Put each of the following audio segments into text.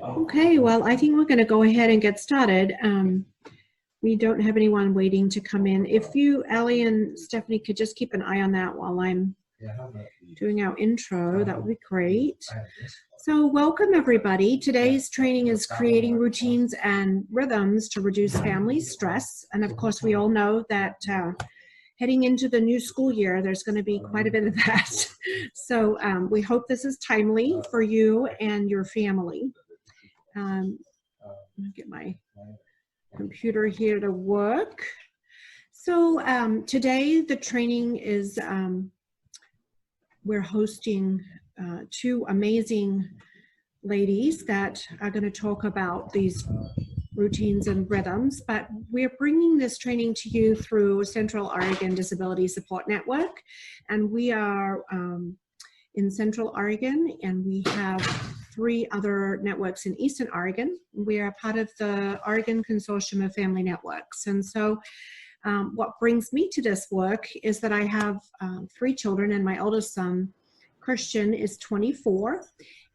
Okay, well, I think we're going to go ahead and get started. We don't have anyone waiting to come in. If you, Allie and Stephanie, could just keep an eye on that while I'm doing our intro, that would be great. So welcome, everybody. Today's training is creating routines and rhythms to reduce family stress. And of course, we all know that heading into the new school year, there's going to be quite a bit of that. So we hope this is timely for you and your family. Let me get my computer here to work. So today the training is, we're hosting two amazing ladies that are going to talk about these routines and rhythms, but we're bringing this training to you through Central Oregon Disability Support Network, and we are in Central Oregon, and we have 3 other networks in Eastern Oregon. We are part of the Oregon Consortium of Family Networks, and so what brings me to this work is that I have 3 children, and my oldest son, Christian, is 24,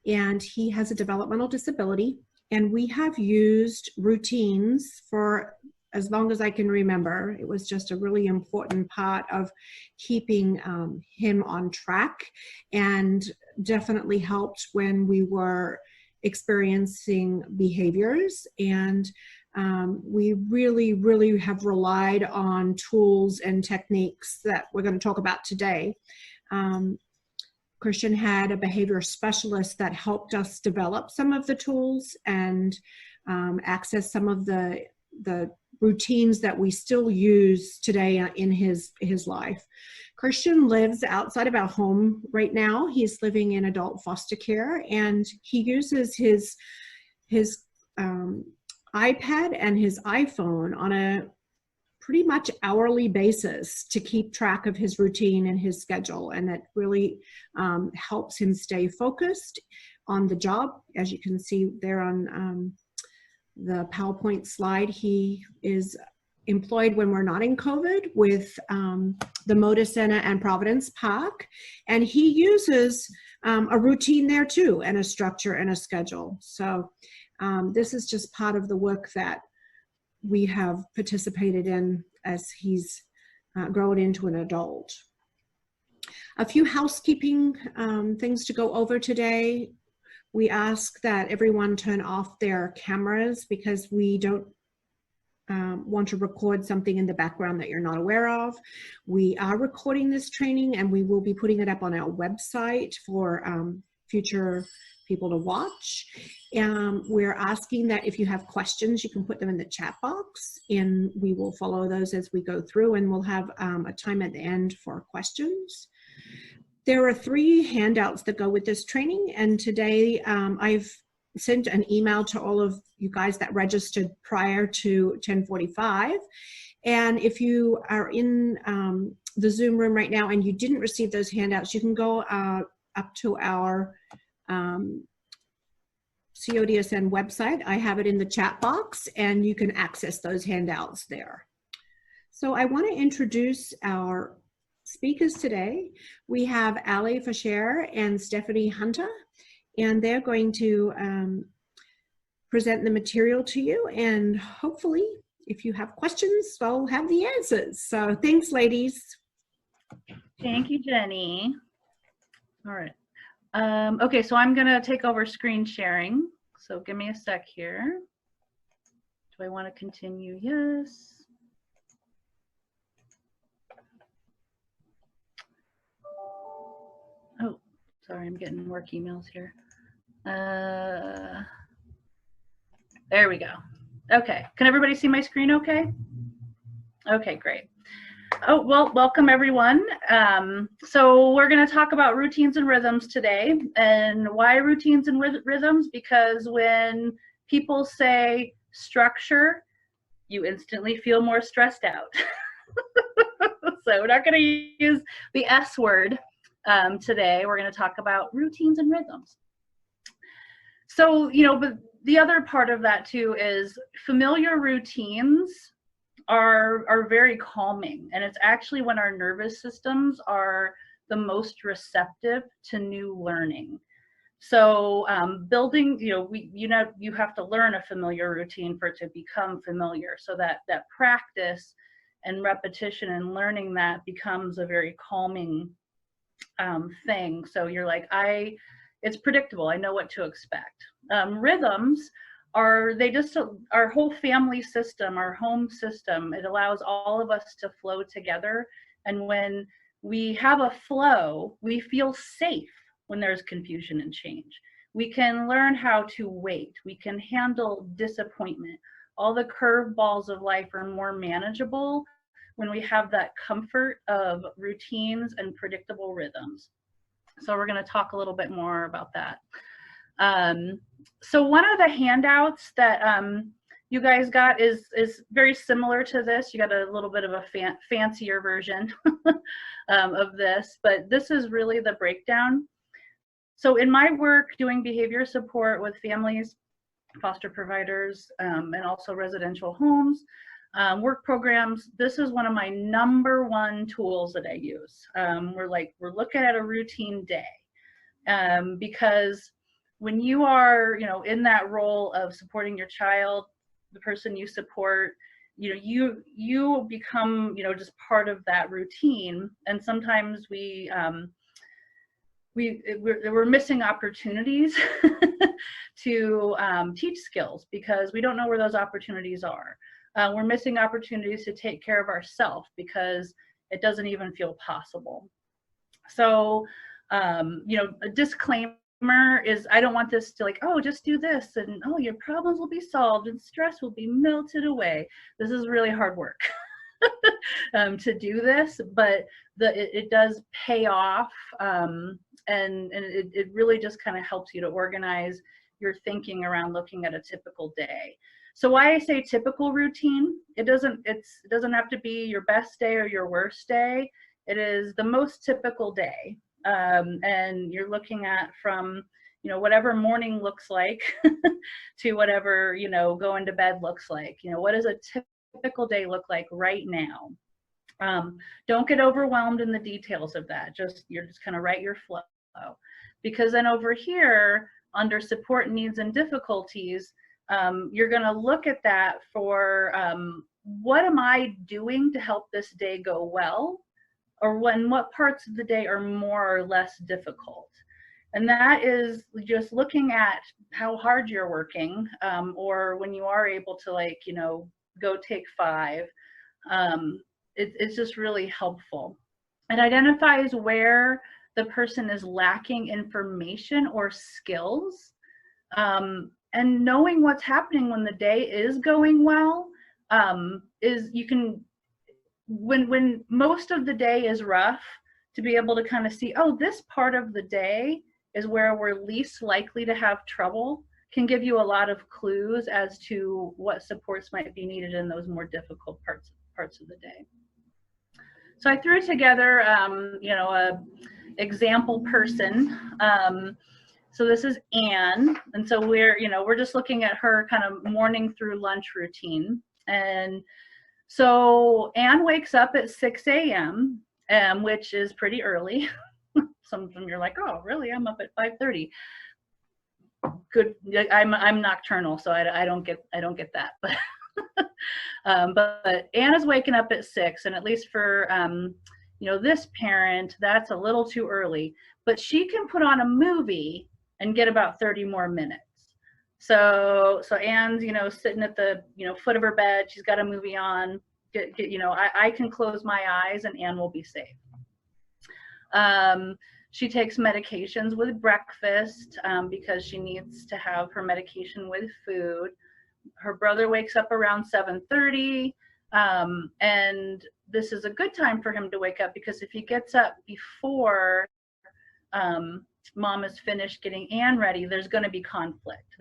and he has a developmental disability. And we have used routines for as long as I can remember. It was just a really important part of keeping him on track, and definitely helped when we were experiencing behaviors. And we really have relied on tools and techniques that we're going to talk about today. Christian had a behavior specialist that helped us develop some of the tools and access some of the routines that we still use today in his life. Christian lives outside of our home right now. He's living in adult foster care, and he uses his iPad and his iPhone on a pretty much hourly basis to keep track of his routine and his schedule, and that really helps him stay focused on the job. As you can see there on the PowerPoint slide, he is employed when we're not in COVID with the Moda Center and Providence Park, and he uses a routine there too, and a structure and a schedule. So this is just part of the work that we have participated in as he's grown into an adult. A few housekeeping things to go over today. We ask that everyone turn off their cameras because we don't want to record something in the background that you're not aware of. We are recording this training, and we will be putting it up on our website for future people to watch. We're asking that if you have questions, you can put them in the chat box, and we will follow those as we go through, and we'll have a time at the end for questions. There are 3 handouts that go with this training, and today I've sent an email to all of you guys that registered prior to 10:45. And if you are in the Zoom room right now and you didn't receive those handouts, you can go up to our CODSN website. I have it in the chat box, and you can access those handouts there. So I want to introduce our speakers today. We have Allie Fasher and Stephanie Hunter, and they're going to present the material to you, and hopefully if you have questions, they'll have the answers. So thanks, ladies. Thank you, Jenny. All right. Okay, so I'm gonna take over screen sharing. So give me a sec here. Do I want to continue? Yes. Oh, sorry, I'm getting work emails here. There we go. Okay, can everybody see my screen okay? Okay, great. Oh, well, welcome everyone. So we're going to talk about routines and rhythms today. And why routines and rhythms? Because when people say structure, you instantly feel more stressed out. So we're not going to use the S word today. We're going to talk about routines and rhythms. So, you know, but the other part of that too is familiar routines are very calming, and it's actually when our nervous systems are the most receptive to new learning. So building, you have to learn a familiar routine for it to become familiar. So that practice and repetition and learning that becomes a very calming thing. So you're like, it's predictable. I know what to expect. Rhythms are, our whole family system, our home system. It allows all of us to flow together. And when we have a flow, we feel safe when there's confusion and change. We can learn how to wait. We can handle disappointment. All the curveballs of life are more manageable when we have that comfort of routines and predictable rhythms. So we're going to talk a little bit more about that. So one of the handouts that you guys got is very similar to this. You got a little bit of a fancier version of this, but this is really the breakdown. So in my work doing behavior support with families, foster providers, and also residential homes, work programs, this is one of my #1 tools that I use. We're looking at a routine day, because when you are, in that role of supporting your child, the person you support, you become, just part of that routine. And sometimes we're missing opportunities to teach skills because we don't know where those opportunities are. We're missing opportunities to take care of ourselves because it doesn't even feel possible. So, a disclaimer is, I don't want this to like, oh, just do this and oh, your problems will be solved and stress will be melted away. This is really hard work to do this, but it does pay off, and it really just kind of helps you to organize your thinking around looking at a typical day. So why I say typical routine, it doesn't have to be your best day or your worst day. It is the most typical day. And you're looking at from, whatever morning looks like to whatever, going to bed looks like. What does a typical day look like right now? Don't get overwhelmed in the details of that. You're just kind of write your flow. Because then over here, under support needs and difficulties, you're going to look at that for what am I doing to help this day go well, or what parts of the day are more or less difficult. And that is just looking at how hard you're working, or when you are able to go take 5. It's just really helpful. It identifies where the person is lacking information or skills, and knowing what's happening when the day is going well, when most of the day is rough, to be able to kind of see, oh, this part of the day is where we're least likely to have trouble, can give you a lot of clues as to what supports might be needed in those more difficult parts of the day. So I threw together, a example person. So this is Anne, and so we're just looking at her kind of morning through lunch routine. And so Anne wakes up at 6 a.m., which is pretty early. Some of them you're like, oh, really? I'm up at 5:30. Good. I'm nocturnal, so I don't get that. But but Anne is waking up at 6, and at least for this parent, that's a little too early. But she can put on a movie and get about 30 more minutes. So Anne's sitting at the foot of her bed. She's got a movie on. I can close my eyes and Anne will be safe. She takes medications with breakfast because she needs to have her medication with food. Her brother wakes up around 7:30, and this is a good time for him to wake up, because if he gets up before mom is finished getting Anne ready, there's going to be conflict.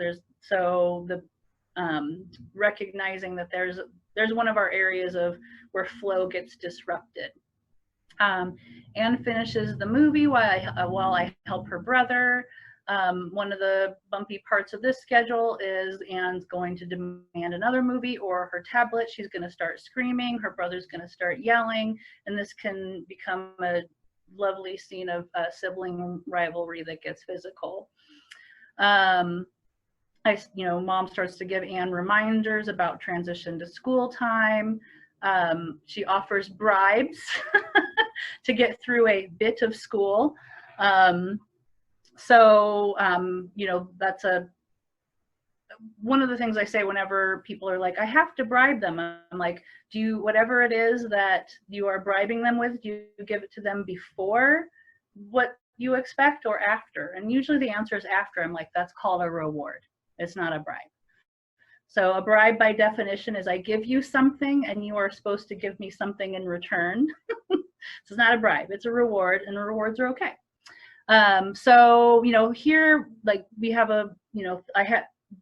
Recognizing that there's one of our areas of where flow gets disrupted. Anne finishes the movie while I help her brother. One of the bumpy parts of this schedule is Anne's going to demand another movie or her tablet. She's going to start screaming. Her brother's going to start yelling, and this can become a lovely scene of sibling rivalry that gets physical. Mom starts to give Anne reminders about transition to school time. She offers bribes to get through a bit of school. That's one of the things I say whenever people are like, I have to bribe them. I'm like, whatever it is that you are bribing them with, do you give it to them before what you expect or after? And usually the answer is after. I'm like, that's called a reward. It's not a bribe. So a bribe by definition is I give you something and you are supposed to give me something in return. So it's not a bribe, it's a reward, and rewards are okay. Here, like we have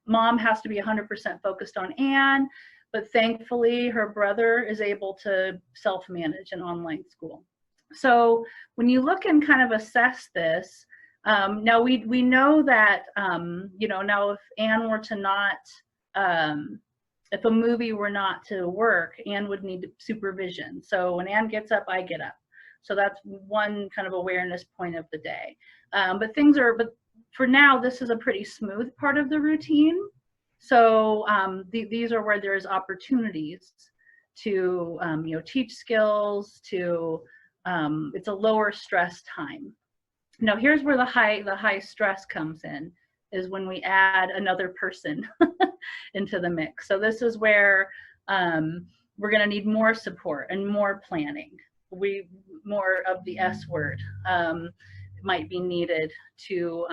Mom has to be 100% focused on Anne, but thankfully her brother is able to self-manage an online school. So when you look and kind of assess this, now we know that, now if Anne were to not, if a movie were not to work, Anne would need supervision. So when Anne gets up, I get up. So that's one kind of awareness point of the day. But for now, this is a pretty smooth part of the routine. So these are where there's opportunities to, teach skills, to, it's a lower stress time. Now here's where the high stress comes in, is when we add another person into the mix. So this is where we're gonna need more support and more planning. More of the S word might be needed to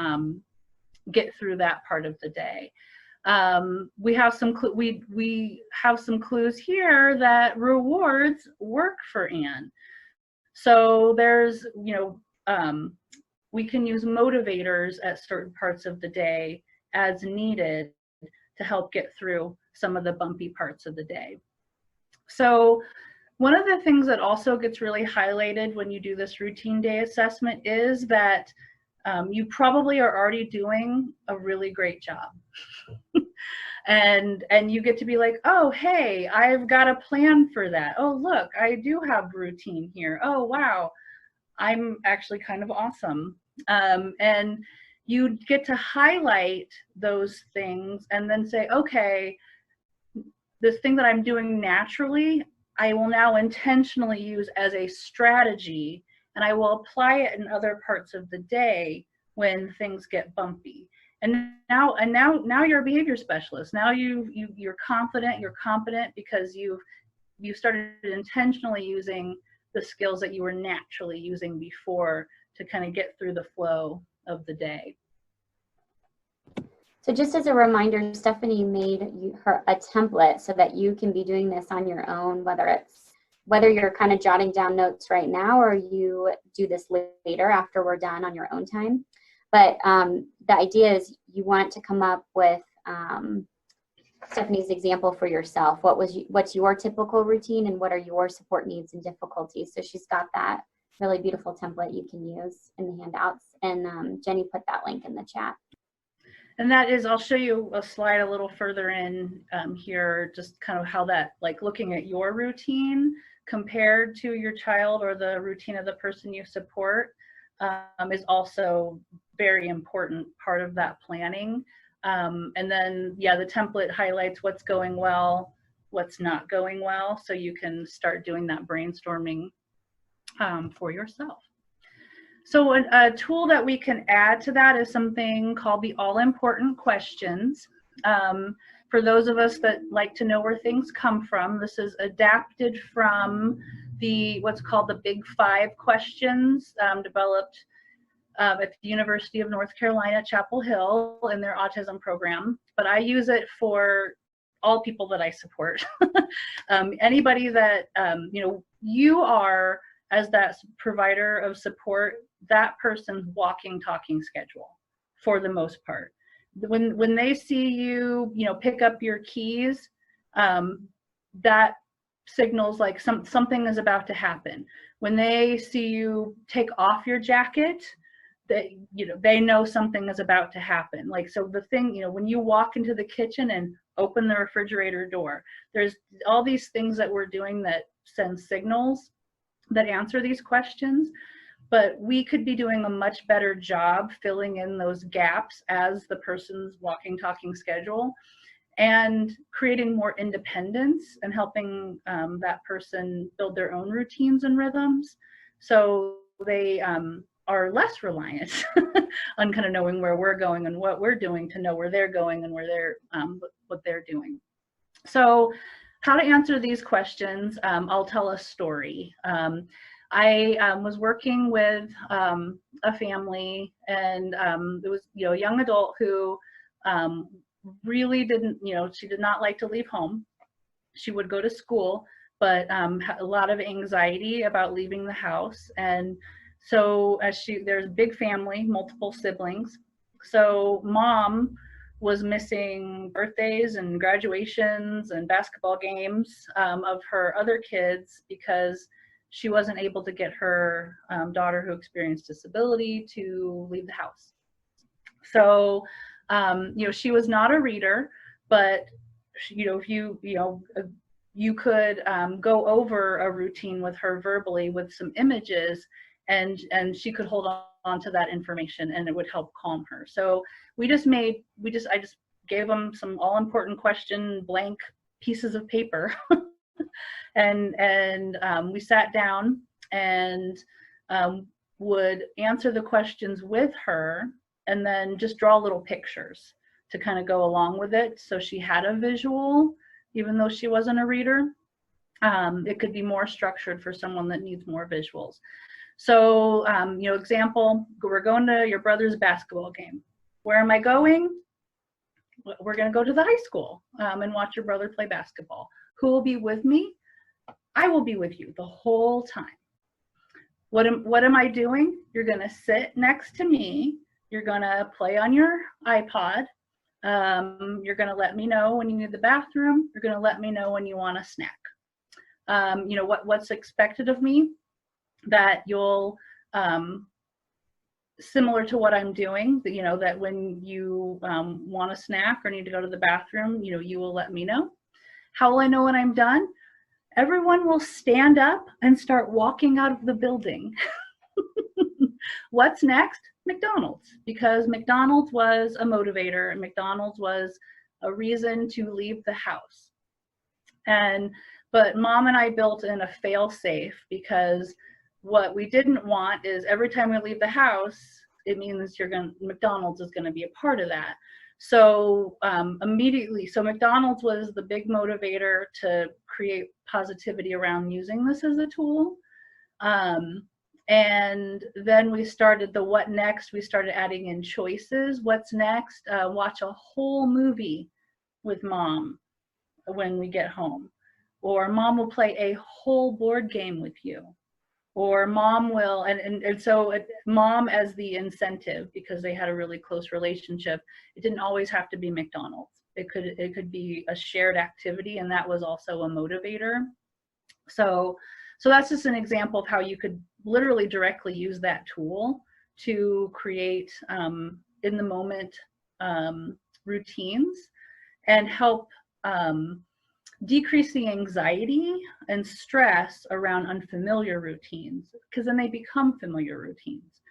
get through that part of the day. We have some clues here that rewards work for Anne. So there's, we can use motivators at certain parts of the day as needed to help get through some of the bumpy parts of the day. So one of the things that also gets really highlighted when you do this routine day assessment is that you probably are already doing a really great job. and you get to be like, oh, hey, I've got a plan for that. Oh, look, I do have routine here. Oh, wow, I'm actually kind of awesome. And you get to highlight those things and then say, okay, this thing that I'm doing naturally, I will now intentionally use as a strategy, and I will apply it in other parts of the day when things get bumpy. And now you're a behavior specialist. Now you're confident, you're competent, because you started intentionally using the skills that you were naturally using before to kind of get through the flow of the day. So just as a reminder, Stephanie made her a template so that you can be doing this on your own, whether you're kind of jotting down notes right now or you do this later after we're done on your own time. But the idea is you want to come up with Stephanie's example for yourself. What's your typical routine and what are your support needs and difficulties? So she's got that really beautiful template you can use in the handouts. And Jenny put that link in the chat. And that is, I'll show you a slide a little further in here, just kind of how that, like looking at your routine compared to your child or the routine of the person you support is also very important part of that planning. And then, yeah, the template highlights what's going well, what's not going well, so you can start doing that brainstorming for yourself. So a tool that we can add to that is something called the all-important questions. For those of us that like to know where things come from, this is adapted from what's called the Big 5 questions developed at the University of North Carolina at Chapel Hill in their autism program. But I use it for all people that I support. Anybody that, you are, as that provider of support, that person's walking, talking schedule for the most part. When they see you, pick up your keys, that signals like something is about to happen. When they see you take off your jacket, they know something is about to happen. Like, so the thing, when you walk into the kitchen and open the refrigerator door, there's all these things that we're doing that send signals that answer these questions. but we could be doing a much better job filling in those gaps as the person's walking, talking schedule, and creating more independence and helping that person build their own routines and rhythms, so they are less reliant on kind of knowing where we're going and what we're doing to know where they're going and where they're what they're doing. So how to answer these questions, I'll tell a story. I was working with a family, and there was a young adult who really didn't, she did not like to leave home. She would go to school, but had a lot of anxiety about leaving the house. And so there's a big family, multiple siblings. So mom was missing birthdays and graduations and basketball games of her other kids because she wasn't able to get her daughter who experienced disability to leave the house. So she was not a reader, but if you could go over a routine with her verbally with some images, and she could hold on to that information, and it would help calm her. So I just gave them some all important question blank pieces of paper, and we sat down and would answer the questions with her, and then just draw little pictures to kind of go along with it. So she had a visual, even though she wasn't a reader. It could be more structured for someone that needs more visuals. So, example, we're going to your brother's basketball game. Where am I going? We're going to go to the high school and watch your brother play basketball. Who will be with me? I will be with you the whole time. What am I doing? You're going to sit next to me. You're going to play on your iPod. You're going to let me know when you need the bathroom. You're going to let me know when you want a snack. What's expected of me? That you'll, similar to what I'm doing, that when you want a snack or need to go to the bathroom, you will let me know. How will I know when I'm done? Everyone will stand up and start walking out of the building. What's next? McDonald's, because McDonald's was a motivator, and McDonald's was a reason to leave the house. But mom and I built in a fail-safe, because what we didn't want is every time we leave the house, it means McDonald's is going to be a part of that. So immediately, so McDonald's was the big motivator to create positivity around using this as a tool. And then we started the what next. We started adding in choices. What's next? Watch a whole movie with mom when we get home. Or mom will play a whole board game with you. Or mom will, and so mom as the incentive, because they had a really close relationship. It didn't always have to be McDonald's. It could be a shared activity, and that was also a motivator. So that's just an example of how you could literally directly use that tool to create in the moment routines and help decrease the anxiety and stress around unfamiliar routines, because then they become familiar routines.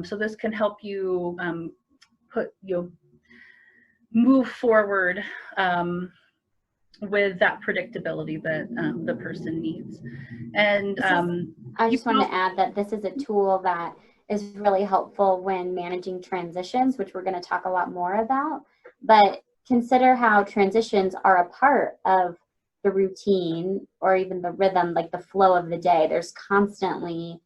So this can help you move forward with that predictability that the person needs. And I just want to add that this is a tool that is really helpful when managing transitions, which we're going to talk a lot more about. But consider how transitions are a part of the routine or even the rhythm, like the flow of the day. There's constantly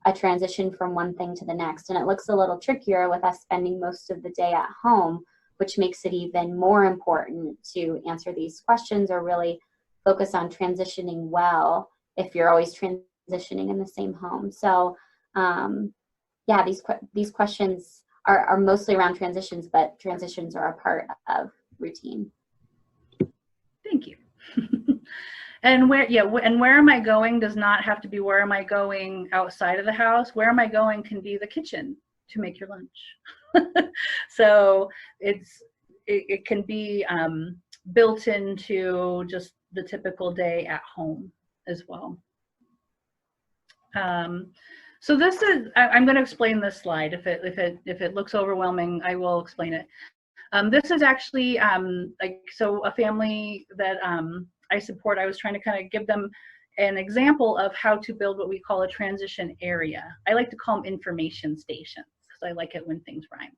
a transition from one thing to the next. And it looks a little trickier with us spending most of the day at home, which makes it even more important to answer these questions or really focus on transitioning well if you're always transitioning in the same home. So yeah, these questions are mostly around transitions, but transitions are a part of routine. Thank you. And where am I going does not have to be where am I going outside of the house. Where am I going can be the kitchen to make your lunch. So it can be built into just the typical day at home as well. So this is, I'm going to explain this slide. If it looks overwhelming, I will explain it. This is actually so a family that I support. I was trying to kind of give them an example of how to build what we call a transition area. I like to call them information stations because I like it when things rhyme.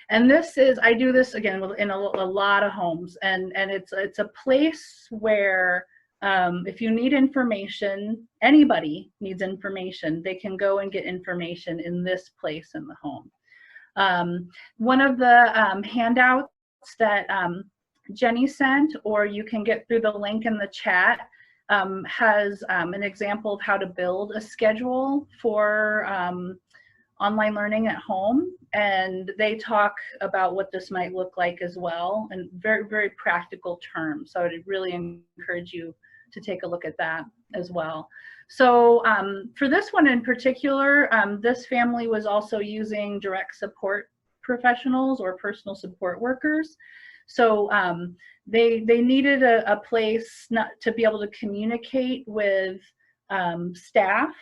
And this is, I do this again in a lot of homes, and it's a place where if you need information, anybody needs information, they can go and get information in this place in the home. One of the handouts that Jenny sent, or you can get through the link in the chat, has an example of how to build a schedule for online learning at home, and they talk about what this might look like as well in very, very practical terms. So I would really encourage you to take a look at that as well. So for this one in particular, this family was also using direct support professionals or personal support workers. So they needed a place not to be able to communicate with staff,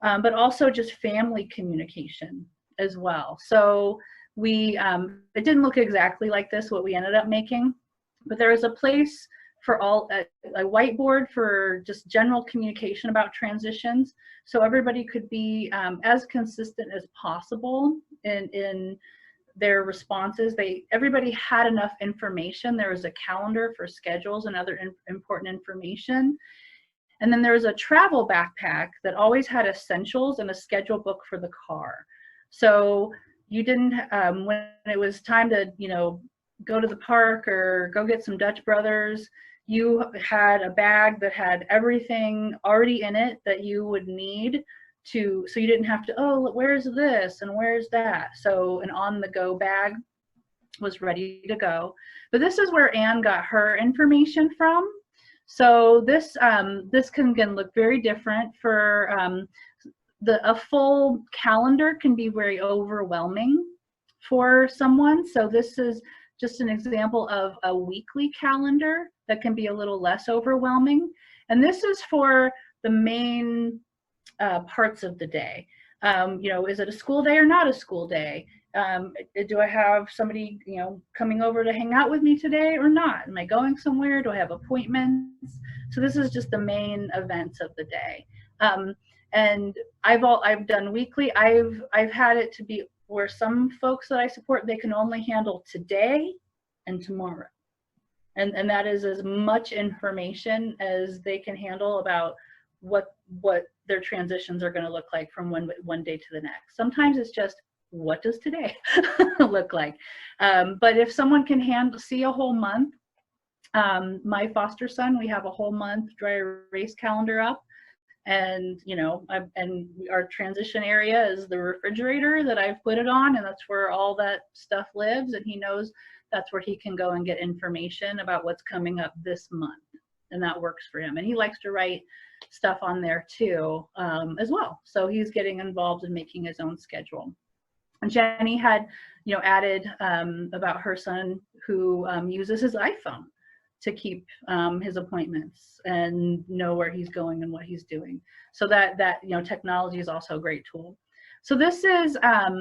but also just family communication as well. So we, it didn't look exactly like this, what we ended up making, but there was a place for all, a whiteboard for just general communication about transitions. So everybody could be as consistent as possible in their responses. Everybody had enough information. There was a calendar for schedules and other important information. And then there was a travel backpack that always had essentials and a schedule book for the car. So you didn't, when it was time to, you know, go to the park or go get some Dutch Brothers, you had a bag that had everything already in it that you would need to, so you didn't have to, oh, where's this and where's that? So an on-the-go bag was ready to go. But this is where Anne got her information from. So this this can again look very different. For a full calendar can be very overwhelming for someone. So this is just an example of a weekly calendar that can be a little less overwhelming. And this is for the main parts of the day. You know, is it a school day or not a school day? Do I have somebody, you know, coming over to hang out with me today or not? Am I going somewhere? Do I have appointments? So this is just the main events of the day. And I've done weekly. I've had it to be where some folks that I support, they can only handle today and tomorrow. And that is as much information as they can handle about what their transitions are going to look like from one day to the next. Sometimes it's just, what does today look like? But if someone can see a whole month, my foster son, we have a whole month dry erase calendar up. And, you know, and our transition area is the refrigerator that I've put it on, and that's where all that stuff lives. And he knows that's where he can go and get information about what's coming up this month. And that works for him. And he likes to write stuff on there too, as well. So he's getting involved in making his own schedule. And Jenny had, you know, added about her son who uses his iPhone to keep his appointments and know where he's going and what he's doing. So that you know, technology is also a great tool. So this is,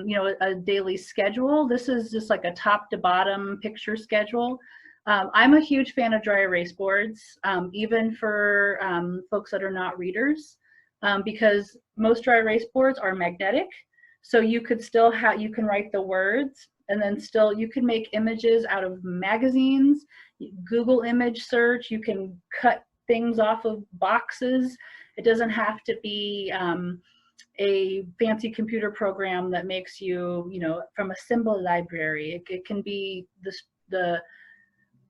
you know, a daily schedule. This is just like a top to bottom picture schedule. I'm a huge fan of dry erase boards, even for folks that are not readers, because most dry erase boards are magnetic. So you could still you can write the words, and then still you can make images out of magazines, Google image search, you can cut things off of boxes. It doesn't have to be a fancy computer program that makes you, you know, from a symbol library. It can be the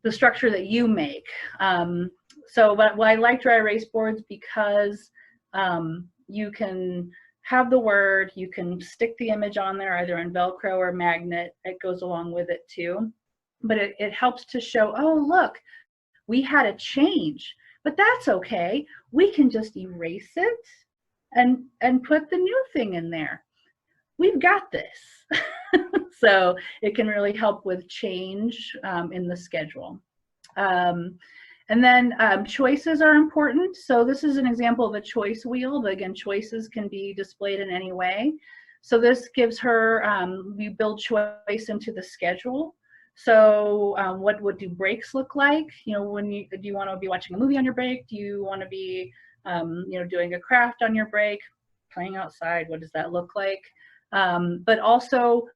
structure that you make. So but I like dry erase boards because you can have the word, you can stick the image on there either on Velcro or magnet. It goes along with it too. But it helps to show, oh, look, we had a change, but that's okay. We can just erase it and put the new thing in there. We've got this. So it can really help with change in the schedule. And And then choices are important. So this is an example of a choice wheel, but again, choices can be displayed in any way. So this gives her, we build choice into the schedule. So what do breaks look like? You know, do you want to be watching a movie on your break? Do you want to be, you know, doing a craft on your break, playing outside? What does that look like? But also,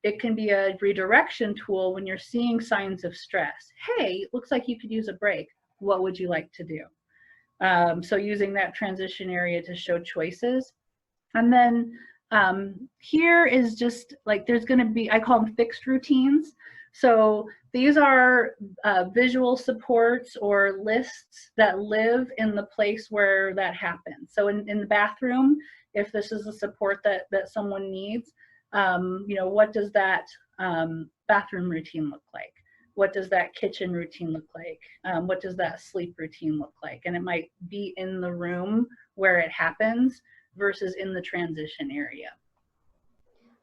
it can be a redirection tool when you're seeing signs of stress. Hey, it looks like you could use a break. What would you like to do? So using that transition area to show choices. And then here is just like, there's going to be, I call them fixed routines. So these are visual supports or lists that live in the place where that happens. So in the bathroom, if this is a support that someone needs, you know, what does that bathroom routine look like? What does that kitchen routine look like? What does that sleep routine look like? And it might be in the room where it happens versus in the transition area.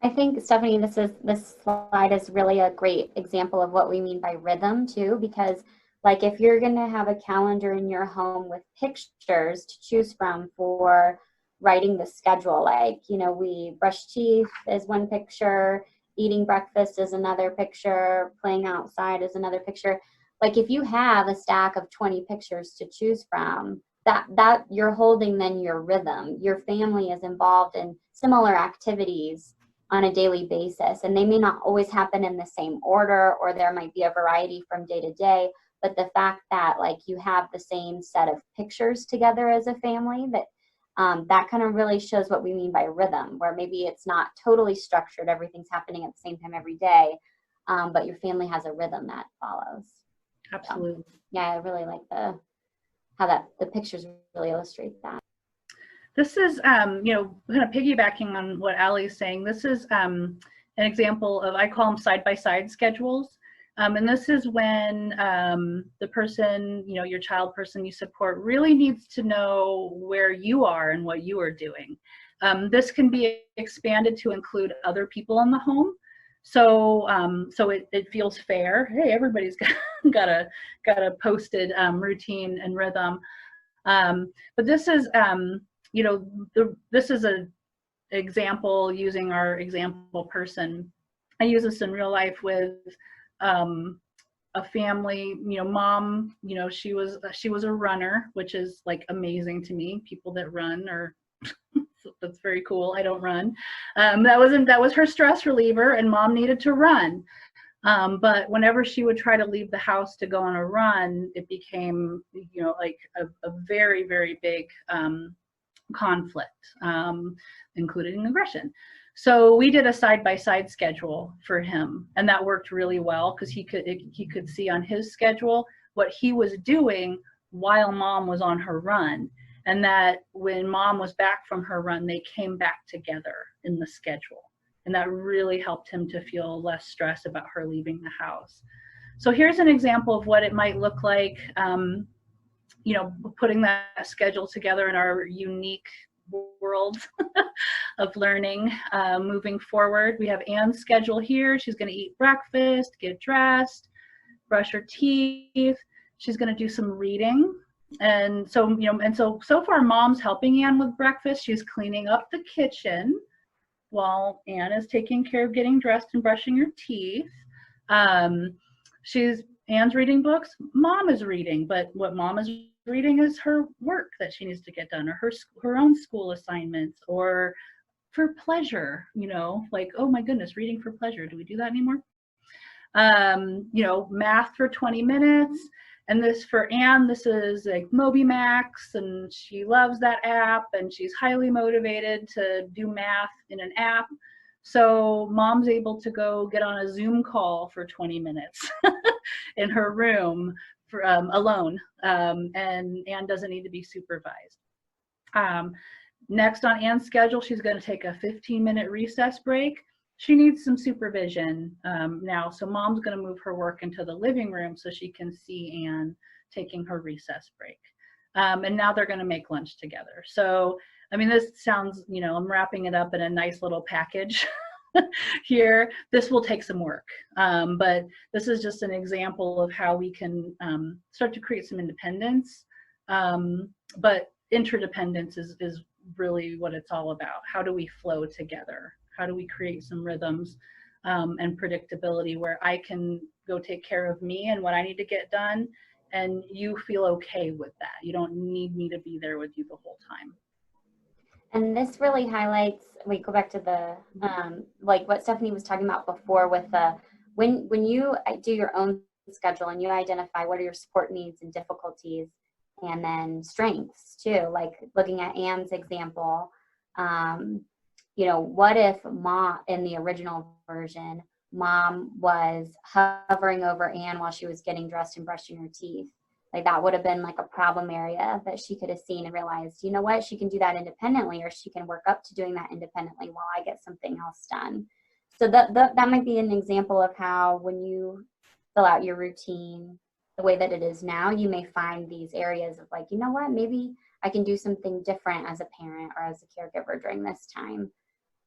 I think, Stephanie, this slide is really a great example of what we mean by rhythm too, because like if you're going to have a calendar in your home with pictures to choose from for writing the schedule, like, you know, we brush teeth is one picture, eating breakfast is another picture, playing outside is another picture. Like if you have a stack of 20 pictures to choose from, that you're holding then your rhythm. Your family is involved in similar activities on a daily basis, and they may not always happen in the same order, or there might be a variety from day to day, but the fact that like you have the same set of pictures together as a family, that kind of really shows what we mean by rhythm, where maybe it's not totally structured, everything's happening at the same time every day, but your family has a rhythm that follows. Absolutely. So, yeah, I really like how the pictures really illustrate that. This is, you know, kind of piggybacking on what Allie's saying. This is an example of, I call them side-by-side schedules. And this is when the person, you know, your child person you support really needs to know where you are and what you are doing. This can be expanded to include other people in the home. So it feels fair. Hey, everybody's got a posted routine and rhythm. But this is, you know, this is an example using our example person. I use this in real life with a family, you know, mom, you know, she was a runner, which is like amazing to me. People that run are, that's very cool. I don't run. That was her stress reliever, and mom needed to run. But whenever she would try to leave the house to go on a run, it became, you know, like a very, very big conflict, including aggression. So we did a side-by-side schedule for him, and that worked really well because he could see on his schedule what he was doing while mom was on her run, and that when mom was back from her run, they came back together in the schedule. And that really helped him to feel less stress about her leaving the house. So here's an example of what it might look like, you know, putting that schedule together in our unique world of learning. Moving forward, we have Anne's schedule here. She's going to eat breakfast, get dressed, brush her teeth. She's going to do some reading. And so, you know, and so far mom's helping Anne with breakfast. She's cleaning up the kitchen while Anne is taking care of getting dressed and brushing her teeth. Anne's reading books, mom is reading, but what mom is reading is her work that she needs to get done, or her own school assignments, or for pleasure, you know, like, oh my goodness, reading for pleasure. Do we do that anymore? You know, math for 20 minutes. And this for Anne, this is like MobyMax, and she loves that app, and she's highly motivated to do math in an app. So mom's able to go get on a Zoom call for 20 minutes in her room for, alone, and Anne doesn't need to be supervised. Next on Anne's schedule, she's going to take a 15-minute recess break. She needs some supervision now, so mom's going to move her work into the living room so she can see Anne taking her recess break. And now they're going to make lunch together. So, I mean, this sounds, you know, I'm wrapping it up in a nice little package here, this will take some work. But this is just an example of how we can start to create some independence. But interdependence is really what it's all about. How do we flow together? How do we create some rhythms and predictability where I can go take care of me and what I need to get done, and you feel okay with that. You don't need me to be there with you the whole time. And this really highlights, we go back to the, like what Stephanie was talking about before with the, when you do your own schedule and you identify what are your support needs and difficulties, and then strengths too, like looking at Anne's example, you know, what if mom, in the original version, mom was hovering over Anne while she was getting dressed and brushing her teeth? Like that would have been like a problem area that she could have seen and realized, you know what, she can do that independently, or she can work up to doing that independently while I get something else done. So that might be an example of how when you fill out your routine the way that it is now, you may find these areas of like, you know what, maybe I can do something different as a parent or as a caregiver during this time.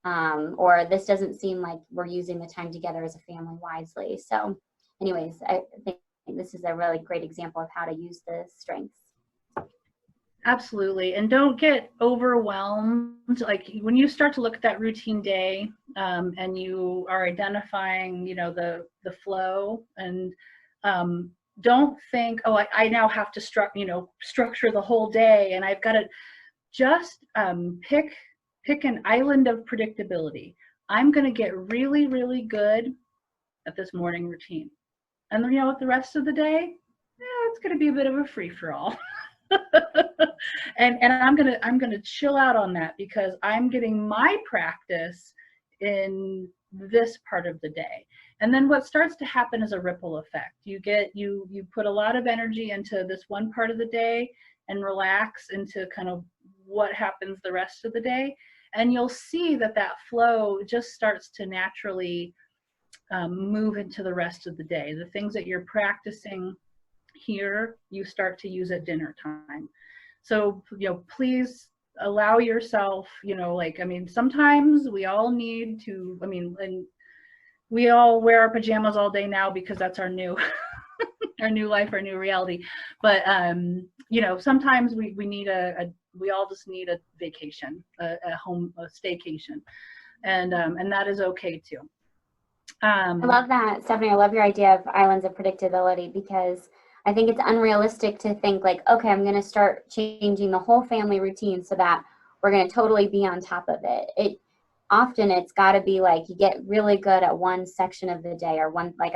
Or this doesn't seem like we're using the time together as a family wisely. So anyways, I think this is a really great example of how to use the strengths. Absolutely. And don't get overwhelmed. Like when you start to look at that routine day and you are identifying, you know, the flow, and don't think, oh, I now have to structure the whole day and I've got to just pick an island of predictability. I'm going to get really, really good at this morning routine. And you know what, the rest of the day, it's going to be a bit of a free-for-all. and I'm gonna chill out on that because I'm getting my practice in this part of the day. And then what starts to happen is a ripple effect. You put a lot of energy into this one part of the day and relax into kind of what happens the rest of the day. And you'll see that flow just starts to naturally move into the rest of the day. The things that you're practicing here, you start to use at dinner time. So, you know, please allow yourself, you know, like, I mean, sometimes we all need to, I mean, and we all wear our pajamas all day now because that's our new, our new life, our new reality. But, you know, sometimes we need we all just need a vacation, a staycation. And that is okay too. I love that, Stephanie. I love your idea of islands of predictability, because I think it's unrealistic to think like, okay, I'm going to start changing the whole family routine so that we're going to totally be on top of it. Often it's got to be like you get really good at one section of the day, or one like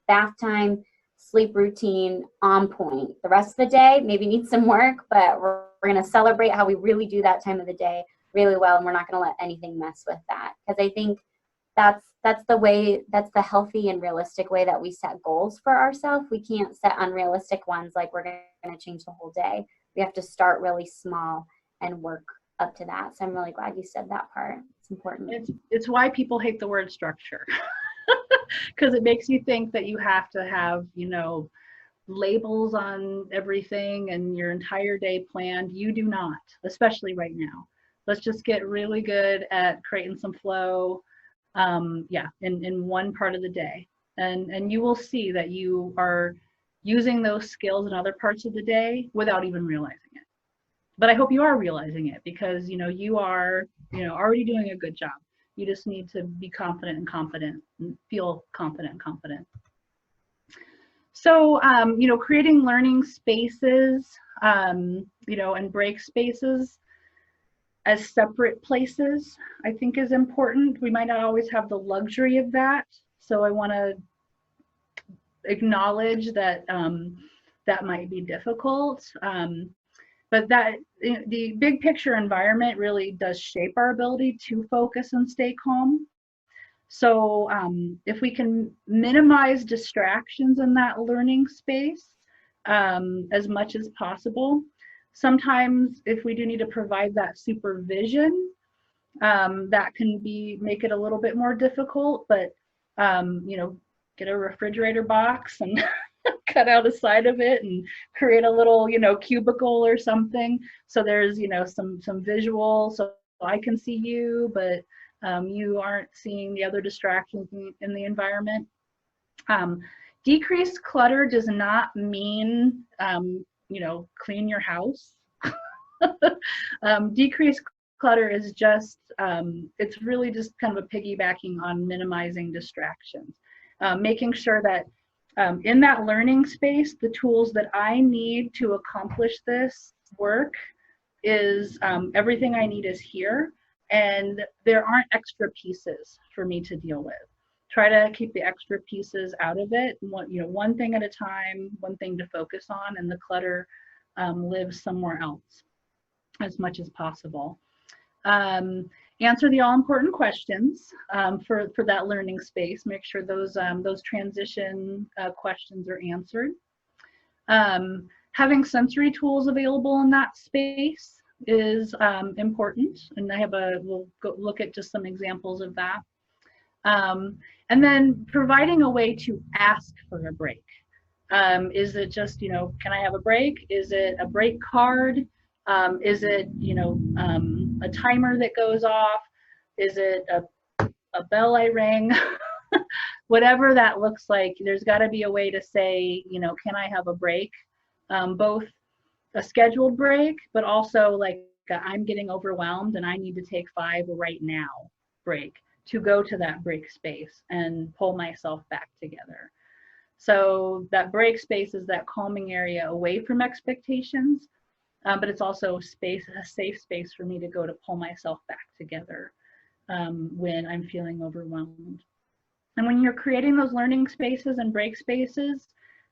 bath time, sleep routine on point. The rest of the day maybe needs some work, but we're going to celebrate how we really do that time of the day really well, and we're not going to let anything mess with that. Because I think that's the healthy and realistic way that we set goals for ourselves. We can't set unrealistic ones like we're going to change the whole day. We have to start really small and work up to that. So I'm really glad you said that part. It's important. It's why people hate the word structure, because it makes you think that you have to have, you know, labels on everything and your entire day planned. You do not, especially right now. Let's just get really good at creating some flow. In one part of the day, and you will see that you are using those skills in other parts of the day without even realizing it. But I hope you are realizing it, because you know you are, you know, already doing a good job. You just need to be confident and competent and feel confident and competent. So you know, creating learning spaces, you know, and break spaces as separate places, I think is important. We might not always have the luxury of that. So I want to acknowledge that that might be difficult. But that the big picture environment really does shape our ability to focus and stay calm. So if we can minimize distractions in that learning space as much as possible. Sometimes if we do need to provide that supervision, that can make it a little bit more difficult, but you know, get a refrigerator box and cut out a side of it and create a little, you know, cubicle or something. So there's, you know, some visual, so I can see you, but You aren't seeing the other distractions in the environment. Decreased clutter does not mean, you know, clean your house. Decreased clutter is just, it's really just kind of a piggybacking on minimizing distractions. Making sure that in that learning space, the tools that I need to accomplish this work is everything I need is here, and there aren't extra pieces for me to deal with. Try to keep the extra pieces out of it. One thing at a time, one thing to focus on, and the clutter lives somewhere else as much as possible. Answer the all-important questions for that learning space. Make sure those transition questions are answered. Having sensory tools available in that space is important, and we'll go look at just some examples of that. And then providing a way to ask for a break. Is it just, can I have a break? Is it a break card? Is it, a timer that goes off? Is it a bell I ring? Whatever that looks like, there's got to be a way to say, can I have a break? Both a scheduled break, but also like I'm getting overwhelmed and I need to take 5 right now break to go to that break space and pull myself back together. So that break space is that calming area away from expectations, but it's also a safe space for me to go to pull myself back together when I'm feeling overwhelmed. And when you're creating those learning spaces and break spaces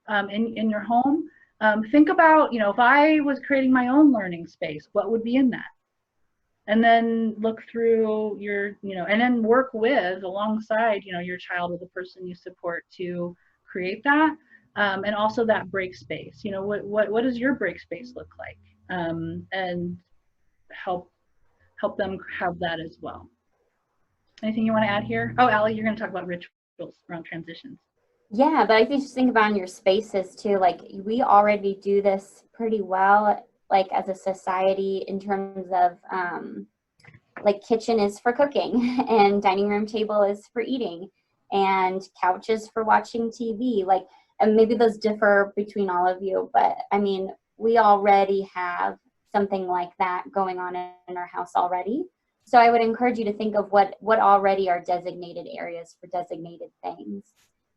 in your home, think about, if I was creating my own learning space, what would be in that? And then look through your, and then work with, alongside, your child or the person you support to create that. And also that break space, what does your break space look like? And help them have that as well. Anything you want to add here? Oh, Allie, you're going to talk about rituals around transitions. Yeah, but I think just think about your spaces too. Like we already do this pretty well, like as a society, in terms of like kitchen is for cooking and dining room table is for eating and couches for watching TV. Like, and maybe those differ between all of you, but I mean, we already have something like that going on in our house already. So I would encourage you to think of what already are designated areas for designated things.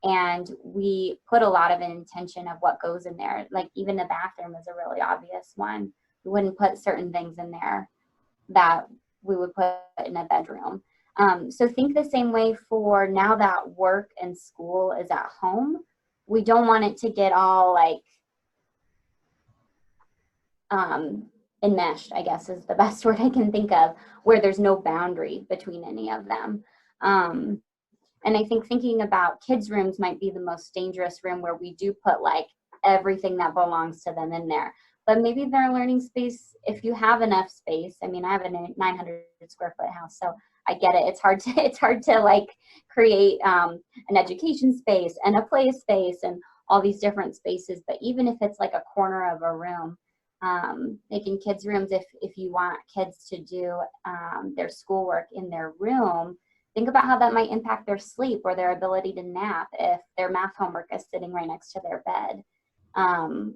And we put a lot of intention of what goes in there. Like even the bathroom is a really obvious one. We wouldn't put certain things in there that we would put in a bedroom. So think the same way for now that work and school is at home. We don't want it to get all like enmeshed, I guess is the best word I can think of, where there's no boundary between any of them. And I think thinking about kids' rooms might be the most dangerous room, where we do put like everything that belongs to them in there. But maybe their learning space, if you have enough space. I mean, I have a 900 square foot house, so I get it. It's hard to like create an education space and a play space and all these different spaces. But even if it's like a corner of a room, making kids' rooms, if you want kids to do their schoolwork in their room, think about how that might impact their sleep or their ability to nap if their math homework is sitting right next to their bed. And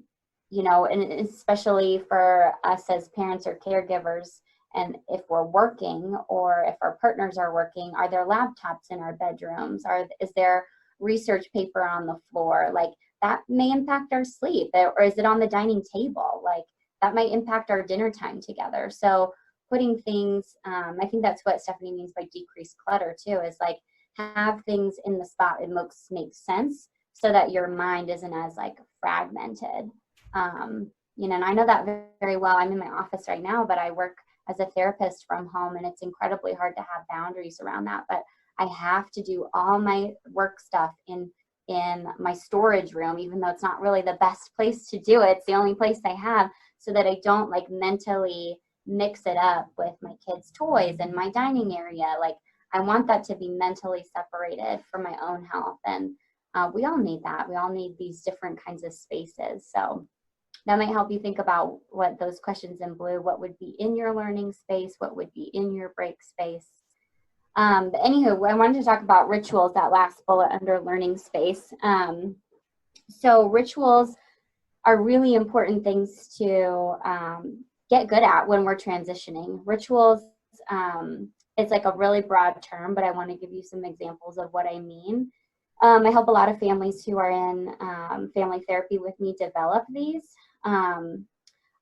especially for us as parents or caregivers, and if we're working or if our partners are working, are there laptops in our bedrooms? Is there research paper on the floor? Like that may impact our sleep. Or is it on the dining table? Like that might impact our dinner time together. So putting things, I think that's what Stephanie means by decreased clutter too, is like have things in the spot it makes sense, so that your mind isn't as like fragmented. And I know that very well. I'm in my office right now, but I work as a therapist from home, and it's incredibly hard to have boundaries around that. But I have to do all my work stuff in my storage room, even though it's not really the best place to do it. It's the only place I have, so that I don't like mentally mix it up with my kids' toys and my dining area. Like I want that to be mentally separated for my own health. And we all need that. We all need these different kinds of spaces. So that might help you think about what those questions in blue, what would be in your learning space, what would be in your break space. But anywho, I wanted to talk about rituals, that last bullet under learning space. So rituals are really important things to get good at when we're transitioning. Rituals, it's like a really broad term, but I want to give you some examples of what I mean. I help a lot of families who are in family therapy with me develop these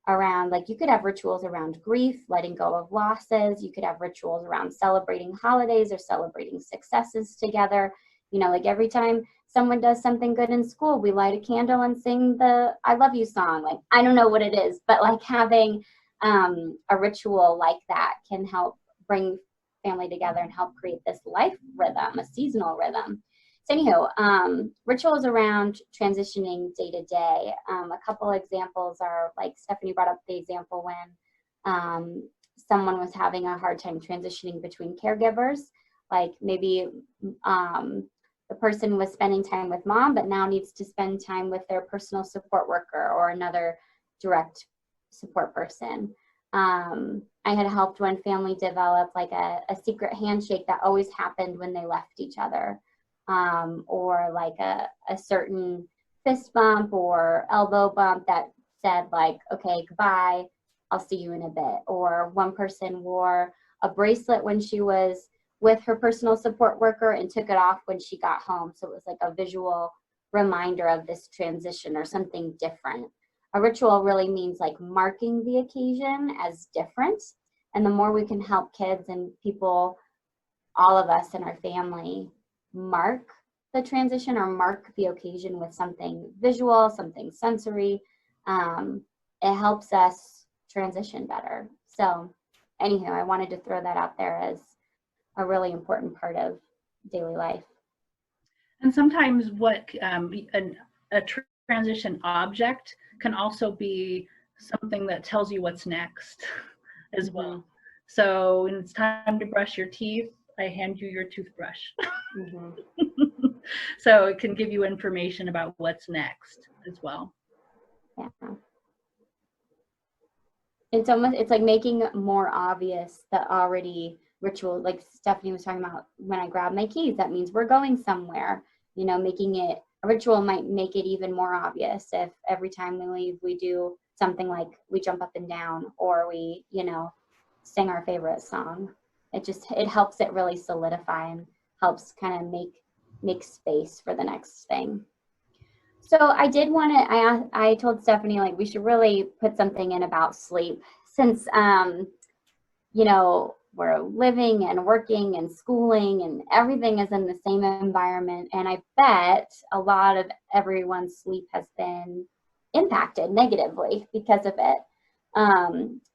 around, like, you could have rituals around grief, letting go of losses. You could have rituals around celebrating holidays or celebrating successes together. You know, like every time someone does something good in school, we light a candle and sing the I love you song. Like, I don't know what it is, but like having a ritual like that can help bring family together and help create this life rhythm, a seasonal rhythm. So anyhow, rituals around transitioning day to day. A couple examples are, like Stephanie brought up the example when someone was having a hard time transitioning between caregivers. Like maybe the person was spending time with mom, but now needs to spend time with their personal support worker or another direct support person. I had helped one family develop like a secret handshake that always happened when they left each other, or like a certain fist bump or elbow bump that said like, okay, goodbye, I'll see you in a bit. Or one person wore a bracelet when she was with her personal support worker and took it off when she got home. So it was like a visual reminder of this transition or something different. A ritual really means like marking the occasion as different. And the more we can help kids and people, all of us in our family, mark the transition or mark the occasion with something visual, something sensory, it helps us transition better. So anyhow, I wanted to throw that out there as a really important part of daily life. And sometimes what a transition object can also be something that tells you what's next as well. So when it's time to brush your teeth, I hand you your toothbrush. So it can give you information about what's next as well. Yeah. It's like making more obvious the already ritual, like Stephanie was talking about, when I grab my keys, that means we're going somewhere. You know, making it a ritual might make it even more obvious if every time we leave, we do something like we jump up and down, or we, you know, sing our favorite song. It helps it really solidify and helps kind of make space for the next thing. So I did want to, I told Stephanie, like, we should really put something in about sleep, since, you know, we're living and working and schooling and everything is in the same environment. And I bet a lot of everyone's sleep has been impacted negatively because of it.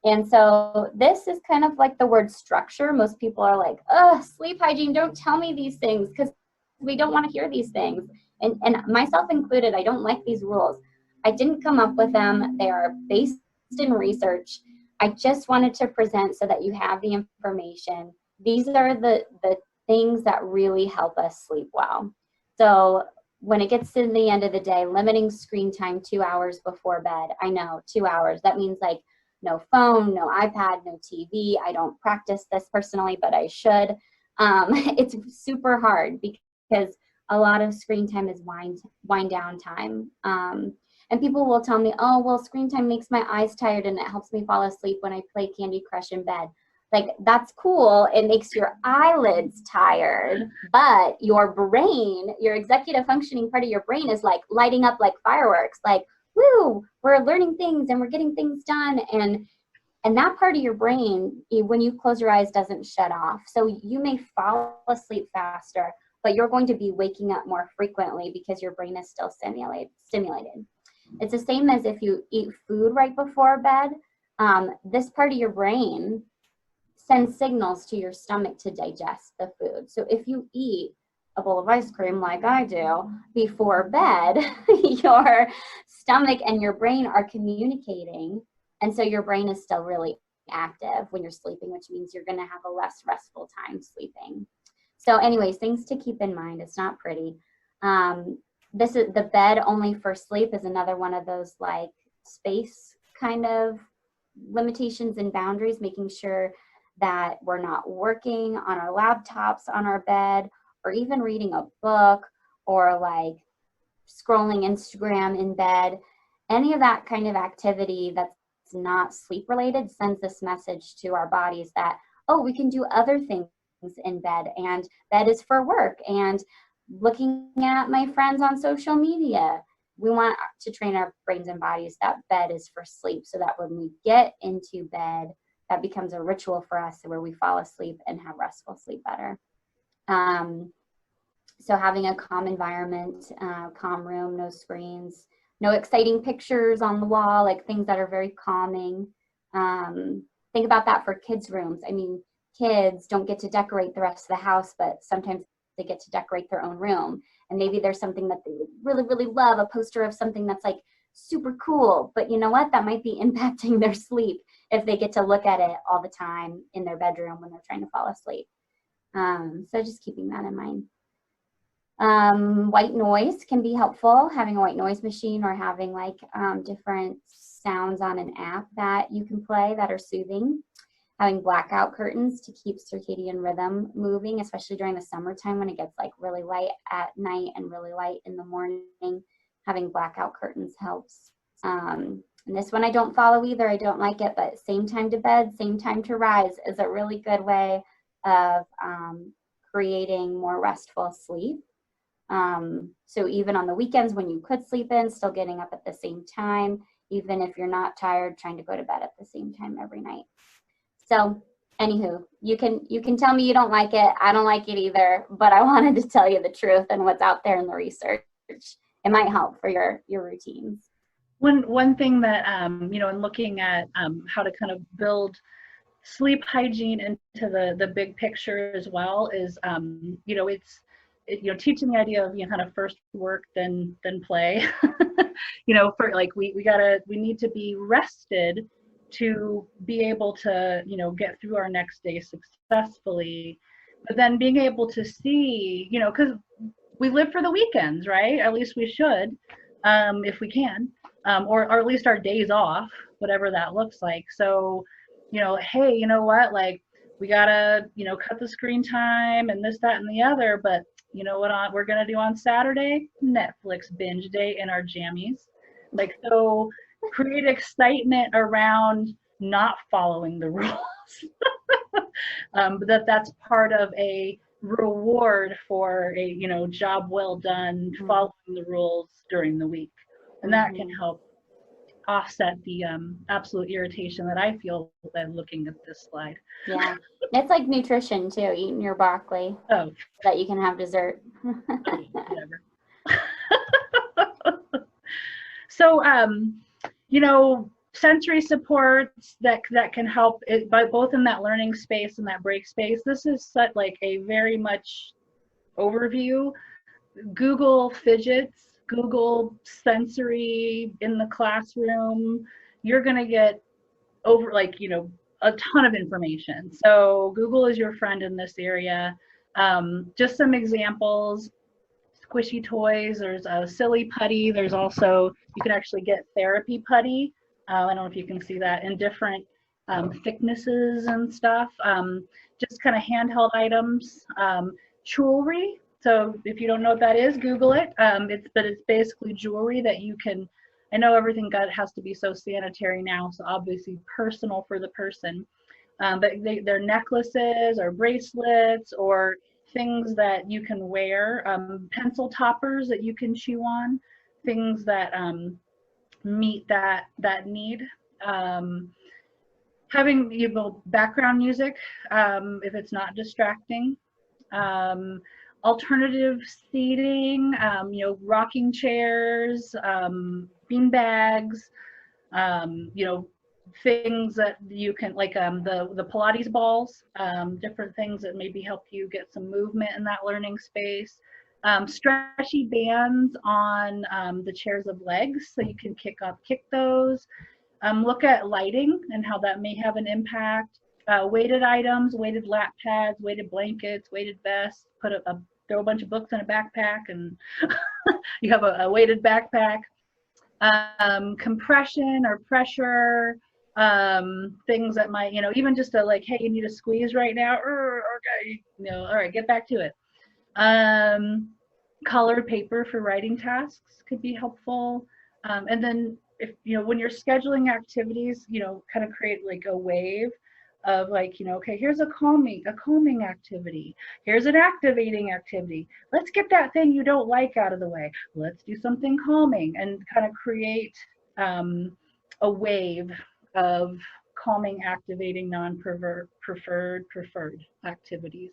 And so this is kind of like the word structure. Most people are like, oh, sleep hygiene, don't tell me these things, because we don't want to hear these things. And myself included, I don't like these rules. I didn't come up with them. They are based in research. I just wanted to present so that you have the information. These are the things that really help us sleep well. So when it gets to the end of the day, limiting screen time 2 hours before bed. I know, 2 hours. That means like no phone, no iPad, no TV. I don't practice this personally, but I should. It's super hard because a lot of screen time is wind down time. And people will tell me, oh, well, screen time makes my eyes tired and it helps me fall asleep when I play Candy Crush in bed. Like, that's cool. It makes your eyelids tired, but your brain, your executive functioning part of your brain is like lighting up like fireworks. Like, woo, we're learning things and we're getting things done. And that part of your brain, when you close your eyes, doesn't shut off. So you may fall asleep faster, but you're going to be waking up more frequently because your brain is still stimulated. It's the same as if you eat food right before bed. This part of your brain sends signals to your stomach to digest the food. So if you eat a bowl of ice cream like I do before bed, your stomach and your brain are communicating. And so your brain is still really active when you're sleeping, which means you're going to have a less restful time sleeping. So anyways, things to keep in mind. It's not pretty. This is the bed only for sleep is another one of those like space kind of limitations and boundaries, making sure that we're not working on our laptops on our bed, or even reading a book, or like scrolling Instagram in bed. Any of that kind of activity that's not sleep related sends this message to our bodies that, oh, we can do other things in bed, and bed is for work, and looking at my friends on social media. We want to train our brains and bodies that bed is for sleep, so that when we get into bed, that becomes a ritual for us where we fall asleep and have restful sleep better. So having a calm environment, calm room, no screens, no exciting pictures on the wall, like things that are very calming. Think about that for kids' rooms. I mean, kids don't get to decorate the rest of the house, but sometimes they get to decorate their own room. And maybe there's something that they really, really love, a poster of something that's like super cool. But you know what? That might be impacting their sleep if they get to look at it all the time in their bedroom when they're trying to fall asleep. So just keeping that in mind. White noise can be helpful, having a white noise machine, or having like different sounds on an app that you can play that are soothing. Having blackout curtains to keep circadian rhythm moving, especially during the summertime when it gets like really light at night and really light in the morning. Having blackout curtains helps. And this one I don't follow either. I don't like it, but same time to bed, same time to rise is a really good way of creating more restful sleep. So even on the weekends when you could sleep in, still getting up at the same time, even if you're not tired, trying to go to bed at the same time every night. So anywho, you can tell me you don't like it. I don't like it either, but I wanted to tell you the truth and what's out there in the research. It might help for your routines. One thing that, you know, in looking at how to kind of build sleep hygiene into the big picture as well is, you know, you know, teaching the idea of, you know, kind of first work, then play. You know, for like, we need to be rested to be able to, you know, get through our next day successfully. But then being able to see, you know, because we live for the weekends, right? At least we should, if we can, or at least our days off, whatever that looks like. So, you know, hey, you know what, like, we gotta, you know, cut the screen time and this, that, and the other, but you know what we're gonna do on Saturday? Netflix binge day in our jammies. Like, so create excitement around not following the rules. But that's part of a reward for a, you know, job well done, following the rules during the week. And that can help offset the absolute irritation that I feel by looking at this slide. Yeah, it's like nutrition too, eating your broccoli so that you can have dessert. Whatever. So, you know, sensory supports that can help it, by both in that learning space and that break space. This is such like a very much overview. Google fidgets, Google sensory in the classroom. You're gonna get over, like, you know, a ton of information. So Google is your friend in this area. Just some examples: squishy toys, there's a silly putty, there's also, you can actually get therapy putty. I don't know if you can see that, in different thicknesses and stuff. Just kind of handheld items. Jewelry, so if you don't know what that is, Google it. But it's basically jewelry that you can, I know everything has to be so sanitary now, so obviously personal for the person. But they're necklaces or bracelets or things that you can wear, pencil toppers that you can chew on, things that meet that need. Having, you know, background music, if it's not distracting. Alternative seating, you know, rocking chairs, bean bags, you know, things that you can, like the Pilates balls, different things that maybe help you get some movement in that learning space. Stretchy bands on the chairs of legs, so you can kick those. Look at lighting and how that may have an impact. Weighted items, weighted lap pads, weighted blankets, weighted vests. Throw a bunch of books in a backpack and you have a weighted backpack. Compression or pressure, things that might, even just a like, hey, you need a squeeze right now. Okay, all right, get back to it. Colored paper for writing tasks could be helpful. And then if, when you're scheduling activities, kind of create like a wave of like, okay, here's a calming activity. Here's an activating activity. Let's get that thing you don't like out of the way. Let's do something calming, and kind of create a wave of calming, activating, preferred activities.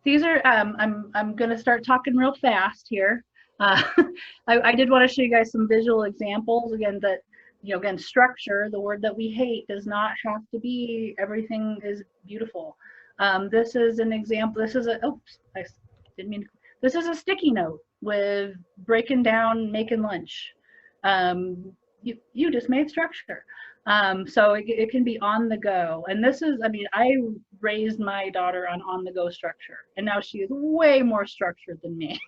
These are, I'm going to start talking real fast here. I did want to show you guys some visual examples. Again, that, again, structure, the word that we hate, does not have to be everything is beautiful. This is an example. This is a, oops, I didn't mean, this is a sticky note with breaking down, making lunch. You just made structure. So it can be on the go. And this is, I mean, I raised my daughter on the go structure, and now she is way more structured than me.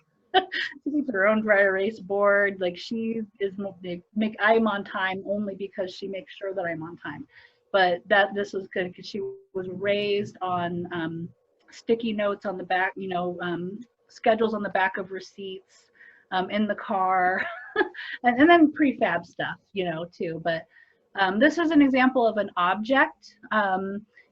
She keeps her own dry erase board. Like, she is, I'm on time only because she makes sure that I'm on time. But this was good because she was raised on sticky notes on the back, schedules on the back of receipts, in the car, and then prefab stuff, too. But this is an example of an object.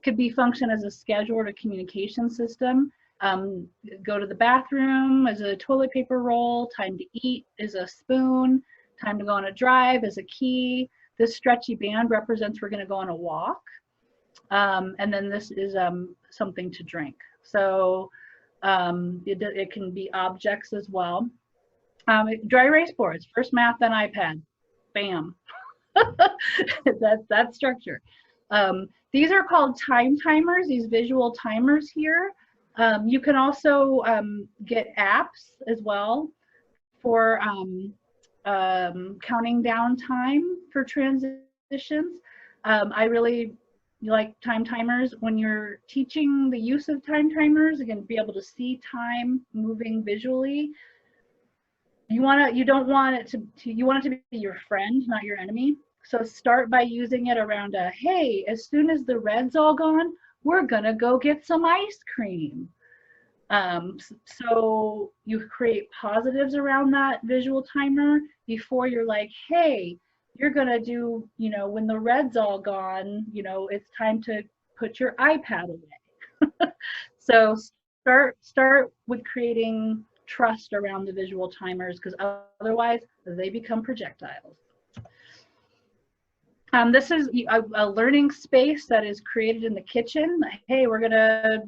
Could be function as a schedule or a communication system. Go to the bathroom as a toilet paper roll. Time to eat is a spoon. Time to go on a drive is a key. This stretchy band represents we're going to go on a walk. And then this is something to drink. So it can be objects as well. Dry erase boards, first math, then iPad. Bam. That's structure. These are called time timers, these visual timers here. You can also get apps as well for counting down time for transitions. I really like time timers. When you're teaching the use of time timers, again, be able to see time moving visually. You want it to be your friend, not your enemy. So start by using it around hey, as soon as the red's all gone, we're gonna go get some ice cream. So you create positives around that visual timer before you're like, hey, you're gonna do, when the red's all gone, it's time to put your iPad away. So start with creating trust around the visual timers, because otherwise they become projectiles. This is a learning space that is created in the kitchen. Hey, we're gonna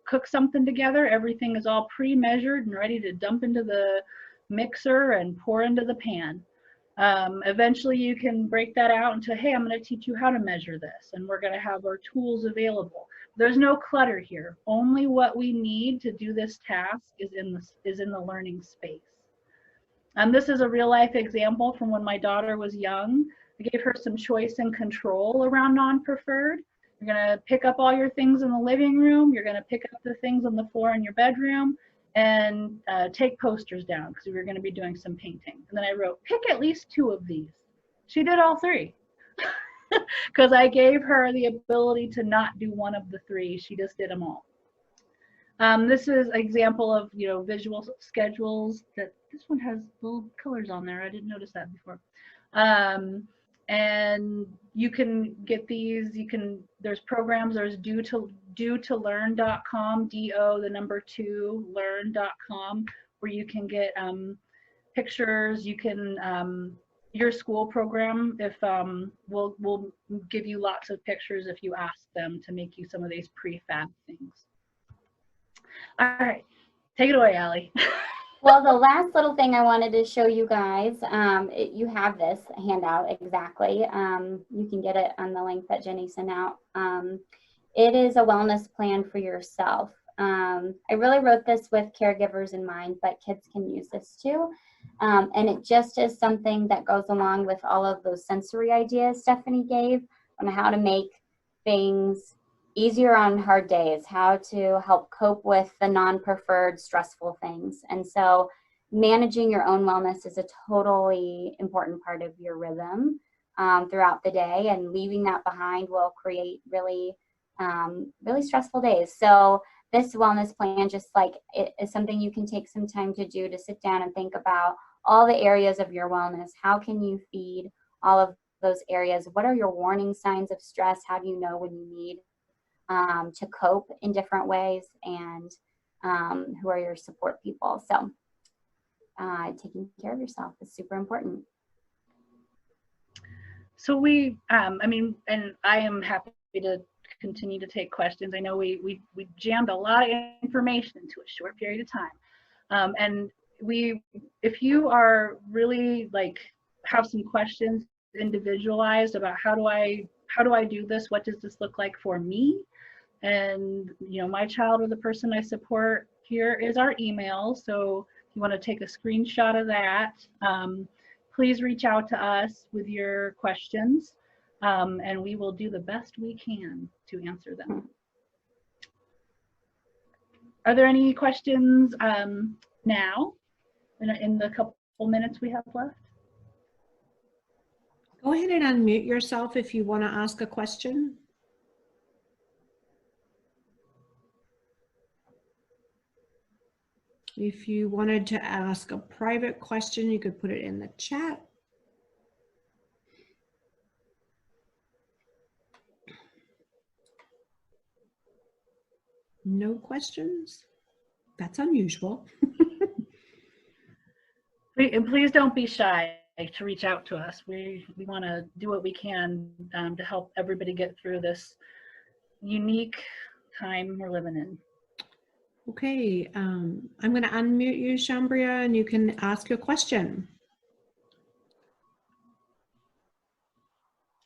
cook something together. Everything is all pre-measured and ready to dump into the mixer and pour into the pan. Eventually you can break that out into, hey, I'm gonna teach you how to measure this, and we're gonna have our tools available. There's no clutter here. Only what we need to do this task is in the learning space. This is a real life example from when my daughter was young. I gave her some choice and control around non-preferred. You're gonna pick up all your things in the living room. You're gonna pick up the things on the floor in your bedroom, and take posters down, because we're gonna be doing some painting. And then I wrote, pick at least 2 of these. She did all 3. Because I gave her the ability to not do one of the 3. She just did them all. This is an example of, visual schedules. That this one has little colors on there. I didn't notice that before. And you can get these. There's programs. There's due to learn.com, learn.com, where you can get pictures. You can your school program, if will give you lots of pictures if you ask them to make you some of these prefab things. All right, take it away, Allie. Well, the last little thing I wanted to show you guys, you have this handout exactly. You can get it on the link that Jenny sent out. It is a wellness plan for yourself. I really wrote this with caregivers in mind, but kids can use this too. And it just is something that goes along with all of those sensory ideas Stephanie gave on how to make things easier on hard days, how to help cope with the non-preferred stressful things. And so managing your own wellness is a totally important part of your rhythm. throughout the day, and leaving that behind will create really, really stressful days. So this wellness plan, just like it is something you can take some time to do, to sit down and think about all the areas of your wellness. How can you feed all of those areas? What are your warning signs of stress? How do you know when you need to cope in different ways? And who are your support people? So taking care of yourself is super important. So we, I mean, and I am happy to continue to take questions. I know we jammed a lot of information into a short period of time. And if you are really like have some questions individualized about how do I do this? What does this look like for me? And you know, my child or the person I support, here is our email. So if you want to take a screenshot of that, please reach out to us with your questions, and we will do the best we can to answer them. Are there any questions now in the couple minutes we have left? Go ahead and unmute yourself if you want to ask a question. If you wanted to ask a private question, you could put it in the chat. No questions? That's unusual. And please don't be shy to reach out to us. We want to do what we can to help everybody get through this unique time we're living in. Okay, I'm going to unmute you, Shambria, and you can ask your question.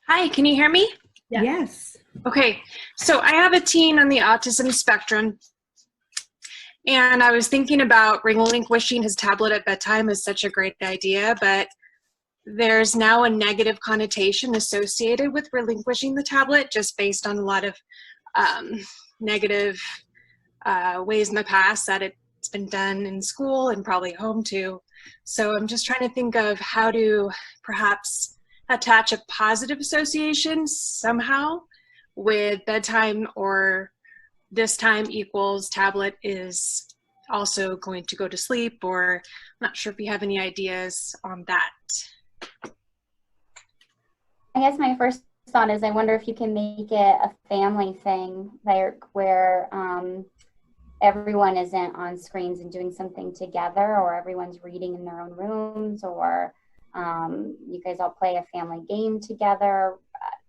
Hi, can you hear me? Yeah. Yes. Okay, so I have a teen on the autism spectrum, and I was thinking about relinquishing his tablet at bedtime is such a great idea, but there's now a negative connotation associated with relinquishing the tablet just based on a lot of negative ways in the past that it's been done in school and probably home too. So I'm just trying to think of how to perhaps attach a positive association somehow with bedtime, or this time equals tablet is also going to go to sleep, or I'm not sure if you have any ideas on that. I guess my first thought is I wonder if you can make it a family thing, like where everyone isn't on screens and doing something together, or everyone's reading in their own rooms, or you guys all play a family game together,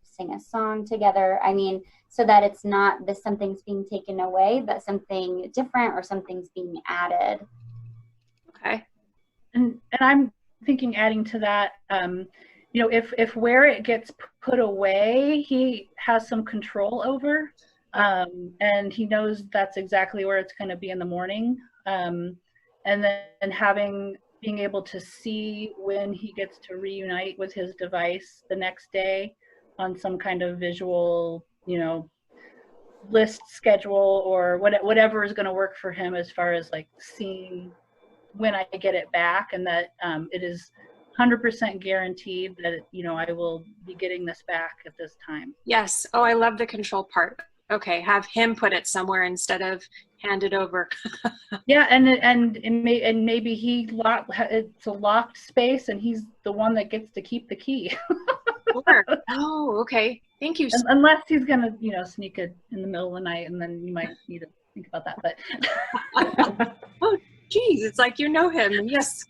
sing a song together. I mean, so that it's not that something's being taken away, but something different or something's being added. Okay. And I'm thinking, adding to that, you know, if where it gets put away, he has some control over, and he knows that's exactly where it's going to be in the morning, and then being able to see when he gets to reunite with his device the next day on some kind of visual, you know, list schedule, or whatever is going to work for him as far as like seeing when I get it back, and that it is 100% guaranteed that, you know, I will be getting this back at this time. Yes. Oh, I love the control part. Okay, have him put it somewhere instead of hand it over. Yeah, and maybe it's a locked space, and he's the one that gets to keep the key. Sure. Oh, okay. Thank you. Unless he's gonna, you know, sneak it in the middle of the night, and then you might need to think about that. But Oh, geez, it's like you know him. Yes.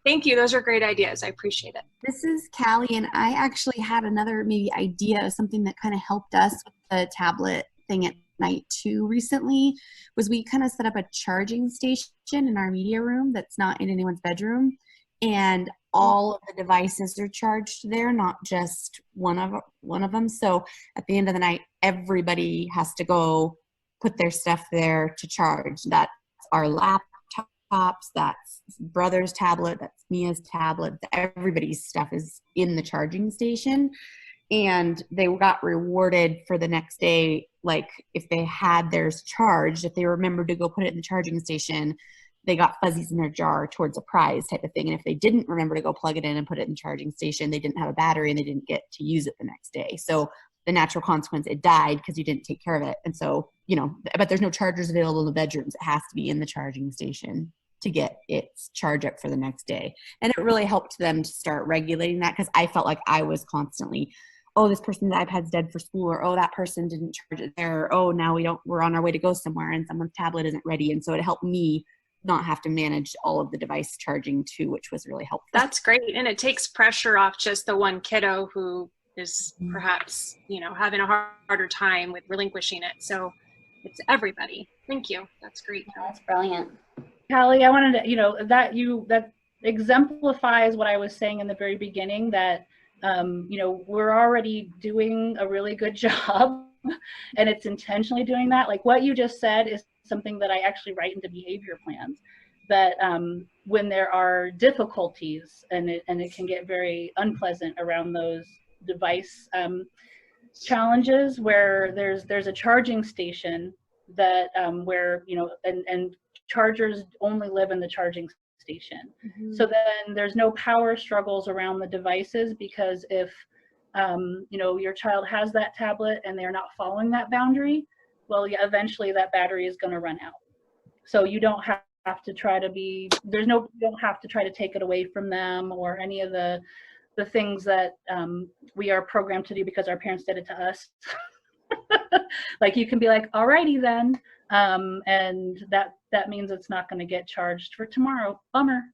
Thank you. Those are great ideas. I appreciate it. This is Callie, and I actually had another maybe idea of something that kind of helped us with the tablet thing at night too recently, was we kind of set up a charging station in our media room that's not in anyone's bedroom, and all of the devices are charged there, not just one of them. So at the end of the night, everybody has to go put their stuff there to charge. That's our laptops, that's brother's tablet, that's Mia's tablet, everybody's stuff is in the charging station. And they got rewarded for the next day, like if they had theirs charged, if they remembered to go put it in the charging station, they got fuzzies in their jar towards a prize type of thing. And if they didn't remember to go plug it in and put it in the charging station, they didn't have a battery and they didn't get to use it the next day. So the natural consequence, it died because you didn't take care of it. And so, you know, but there's no chargers available in the bedrooms. It has to be in the charging station to get its charge up for the next day. And it really helped them to start regulating that, because I felt like I was constantly, oh, this person's iPad's dead for school, or oh, that person didn't charge it there, or oh, now we're on our way to go somewhere and someone's tablet isn't ready. And so it helped me not have to manage all of the device charging too, which was really helpful. That's great. And it takes pressure off just the one kiddo who is perhaps, you know, having a harder time with relinquishing it. So it's everybody. Thank you. That's great. That's brilliant. Callie, I wanted to, you know, that exemplifies what I was saying in the very beginning, that, you know, we're already doing a really good job and it's intentionally doing that. Like what you just said is something that I actually write into behavior plans, that when there are difficulties and it can get very unpleasant around those device challenges, where there's a charging station that where, you know, and chargers only live in the charging station. Mm-hmm. So then there's no power struggles around the devices, because if you know, your child has that tablet and they're not following that boundary, well, yeah, eventually that battery is going to run out. So you don't have to try to be, you don't have to try to take it away from them, or any of the things that we are programmed to do because our parents did it to us. Like you can be like, alrighty then, and that means it's not going to get charged for tomorrow. Bummer.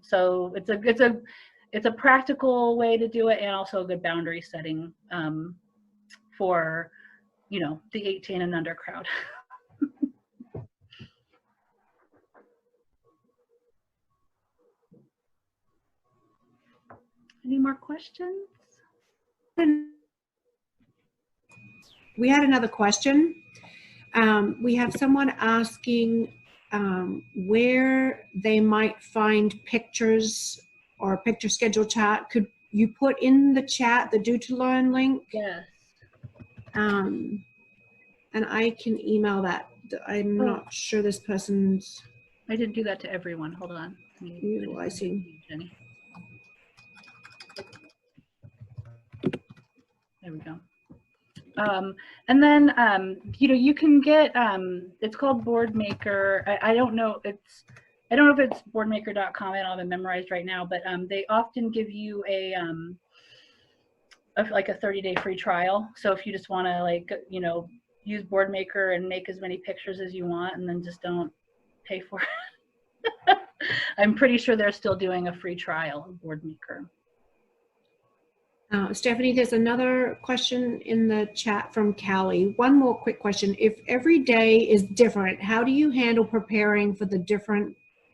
So it's a practical way to do it, and also a good boundary setting for, you know, the 18 and under crowd. Any more questions? We had another question. We have someone asking where they might find pictures or picture schedule chart. Could you put in the chat the Due to Learn link? Yes. And I can email that. I'm not sure this person's. I didn't do that to everyone. Hold on. Utilizing. Jenny. There we go. And then, you know, you can get, it's called Boardmaker. I don't know if it's boardmaker.com. I don't have it memorized right now, but they often give you like a 30-day free trial. So if you just want to, like, you know, use Boardmaker and make as many pictures as you want, and then just don't pay for it. I'm pretty sure they're still doing a free trial of Boardmaker. Stephanie, there's another question in the chat from Callie. One more quick question. If every day is different, how do you handle preparing for the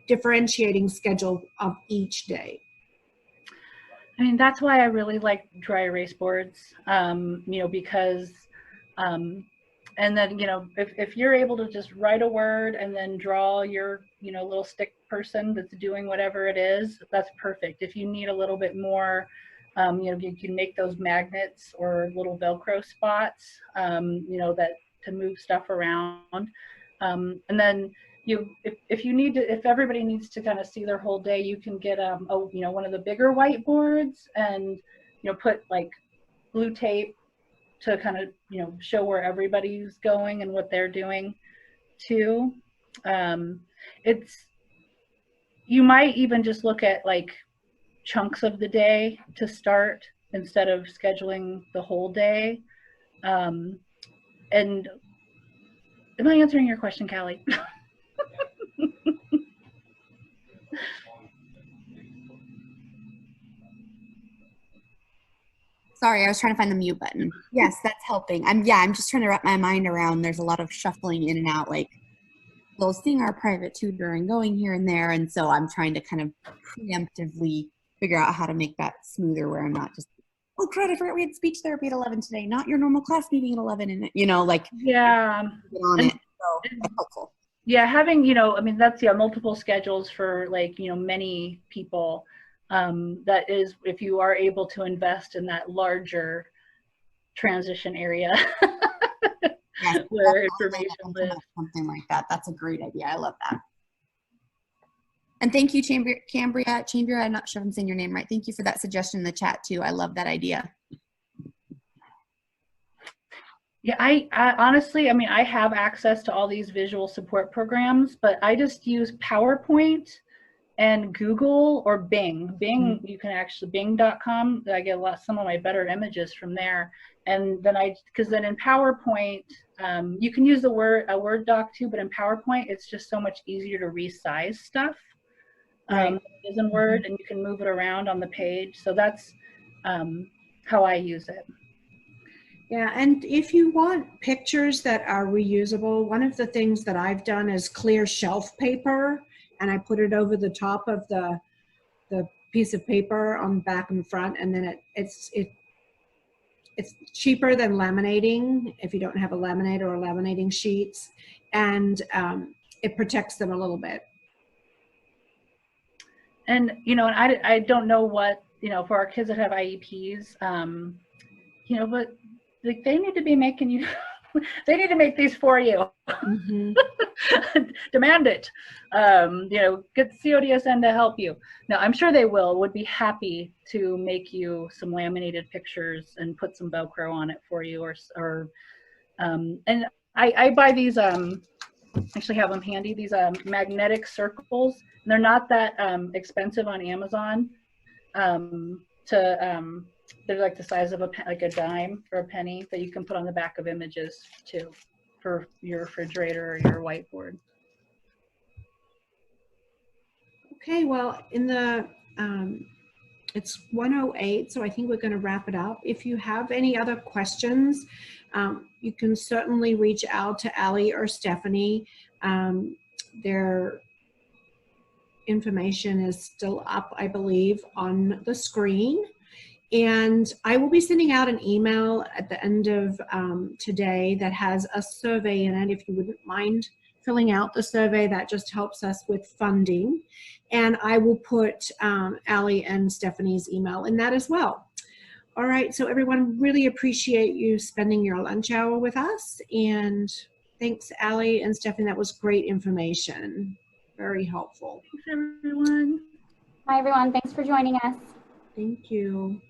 differentiating schedule of each day? I mean, that's why I really like dry erase boards, you know, because, and then, you know, if you're able to just write a word and then draw your, you know, little stick person that's doing whatever it is, that's perfect. If you need a little bit more, you know, you can make those magnets or little Velcro spots, you know, that to move stuff around. And then if everybody needs to kind of see their whole day, you can get, you know, one of the bigger whiteboards and, you know, put like blue tape to kind of, you know, show where everybody's going and what they're doing too. You might even just look at like chunks of the day to start instead of scheduling the whole day. And am I answering your question, Callie? Sorry, I was trying to find the mute button. Yes, that's helping. I'm just trying to wrap my mind around. There's a lot of shuffling in and out, like those seeing our private tutor and going here and there. And so I'm trying to kind of preemptively figure out how to make that smoother, where I'm not just, oh crud, I forgot we had speech therapy at 11 today, not your normal class meeting at 11, and you know, like, yeah, get on it. So that's helpful. Yeah, having, you know, I mean, that's, yeah, multiple schedules for, like, you know, many people. That is, if you are able to invest in that larger transition area. Yes, where information lives. Something like that. That's a great idea. I love that. And thank you, Cambria. I'm not sure if I'm saying your name right. Thank you for that suggestion in the chat too. I love that idea. Yeah, I honestly, I mean, I have access to all these visual support programs, but I just use PowerPoint and Google or Bing. Bing, you can actually, bing.com, I get some of my better images from there. And then because then in PowerPoint, you can use a Word doc too, but in PowerPoint, it's just so much easier to resize stuff. It is in Word, and you can move it around on the page. So that's how I use it. Yeah, and if you want pictures that are reusable, one of the things that I've done is clear shelf paper, and I put it over the top of the piece of paper on the back and front, and then it's cheaper than laminating if you don't have a laminator or laminating sheets, and it protects them a little bit. And and I don't know what, for our kids that have IEPs, but like they need to be making you, they need to make these for you. Mm-hmm. Demand it. Get CODSN to help you. Now, I'm sure they would be happy to make you some laminated pictures and put some Velcro on it for you, and I buy these, actually have them handy, these magnetic circles, and they're not that expensive on Amazon. They're like the size of like a dime or a penny that you can put on the back of images too, for your refrigerator or your whiteboard. Okay, well, it's 1:08, so I think we're going to wrap it up. If you have any other questions, you can certainly reach out to Allie or Stephanie. Their information is still up, I believe, on the screen. And I will be sending out an email at the end of today that has a survey in it. If you wouldn't mind filling out the survey, that just helps us with funding. And I will put Allie and Stephanie's email in that as well. All right, so everyone, really appreciate you spending your lunch hour with us. And thanks, Allie and Stephanie. That was great information. Very helpful. Thanks, everyone. Hi, everyone. Thanks for joining us. Thank you.